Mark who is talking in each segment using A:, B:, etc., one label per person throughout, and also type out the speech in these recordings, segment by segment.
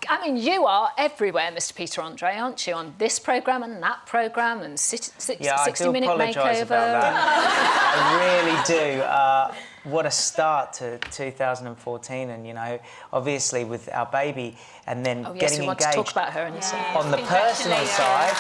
A: I mean, you are everywhere, Mr. Peter Andre, aren't you? On this programme and that programme and 60 Minute Makeover.
B: About that. I really do. What a start to 2014, and you know, obviously with our baby, and then getting
A: we want
B: engaged
A: to talk about her in a second.
B: On the personal side,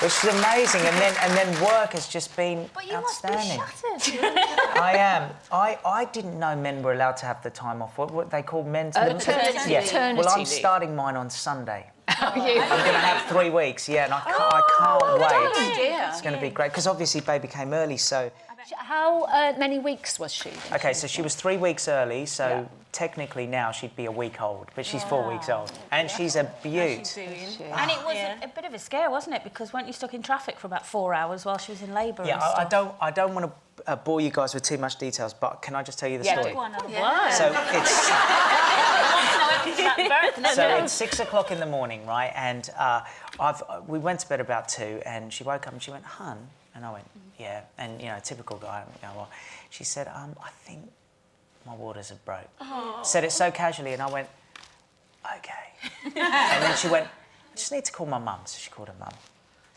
B: which is amazing, and then work has just been outstanding.
C: But you must be shattered.
B: I am. I didn't know men were allowed to have the time off. What they call men's
A: paternity
B: Well, I'm
A: leave.
B: starting mine on Sunday.
A: Are you?
B: I'm going to have 3 weeks, and I can't wait.
C: idea.
B: It's going to be great because obviously baby came early, so.
A: How many weeks was she?
B: Okay, so she was 3 weeks early, so technically now she'd be a week old, but she's 4 weeks old, and she's a beaut.
C: And it was a bit of a scare, wasn't it? Because weren't you stuck in traffic for about 4 hours while she was in labour?
B: Yeah,
C: and stuff?
B: I don't want to bore you guys with too much details, but can I just tell you the story?
C: Go on,
B: So it's
C: So
B: it's 6 o'clock in the morning, right? And we went to bed about 2, and she woke up and she went, "Hun," and I went, "Yeah," and you know, typical guy. You know, well, she said, "I think my waters have broke." Said it so casually, and I went, "Okay." And then she went, "I just need to call my mum." So she called her mum,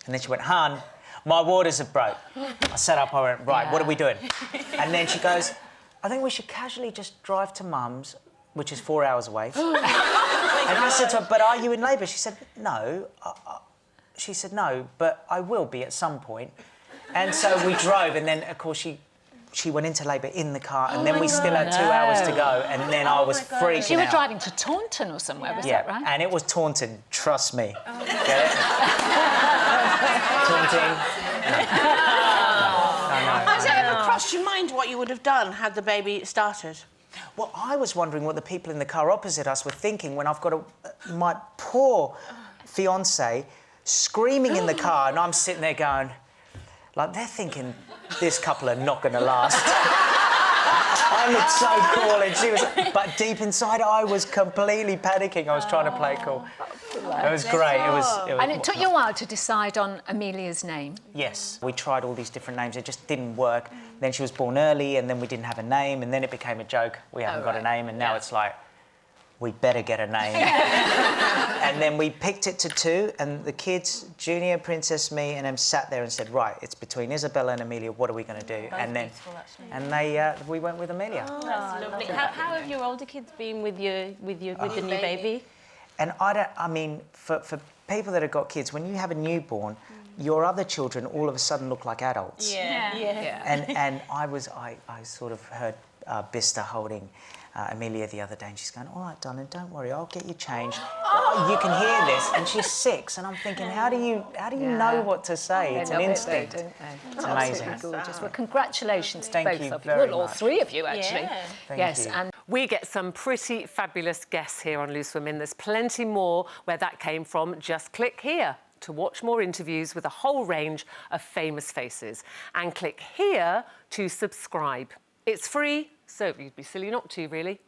B: and then she went, "Hun, my waters have broke." I sat up, I went, "Right, what are we doing?" And then she goes, "I think we should casually just drive to mum's, which is 4 hours away." And I said to her, "But are you in labour?" She said, "No." She said, "No, but I will be at some point." And so we drove, and then, of course, she went into labour in the car, and then we still had 2 hours to go, and then I was freaking out.
A: You were driving to Taunton or somewhere, was that right?
B: And it was Taunton, trust me. Get it? Taunting.
D: Has it ever crossed your mind what you would have done had the baby started?
B: Well, I was wondering what the people in the car opposite us were thinking when I've got my poor fiancé screaming in the car, and I'm sitting there going, like, they're thinking this couple are not going to last. I looked so cool, and she was... But deep inside, I was completely panicking. I was trying to play it cool. It was great. It was
A: And it took you a while to decide on Amelia's name.
B: Yes. We tried all these different names. It just didn't work. Then she was born early, and then we didn't have a name, and then it became a joke. We haven't got a name, and now it's like, we better get a name. And then we picked it to 2, and the kids, Junior, Princess, me, and them sat there and said, right, it's between Isabella and Amelia, what are we going to do?
C: Both
B: and then
C: beautiful,
B: we went with Amelia.
C: Oh, that's lovely. How have your older kids been with the new baby?
B: And I mean, for people that have got kids, when you have a newborn, your other children all of a sudden look like adults. And I sort of heard Bista holding Amelia the other day, and she's going, "All right, darling, don't worry, I'll get you changed." You can hear this, and she's 6, and I'm thinking, how do you know what to say? It's an instinct.
A: Don't they?
B: It's amazing.
A: Gorgeous. Well, congratulations to both
B: you
A: of you.
B: very
A: Well, all
B: much.
A: 3 of you, actually.
C: Yeah.
B: Thank you.
A: And
E: we get some pretty fabulous guests here on Loose Women. There's plenty more where that came from. Just click here to watch more interviews with a whole range of famous faces. And click here to subscribe. It's free, so you'd be silly not to, really.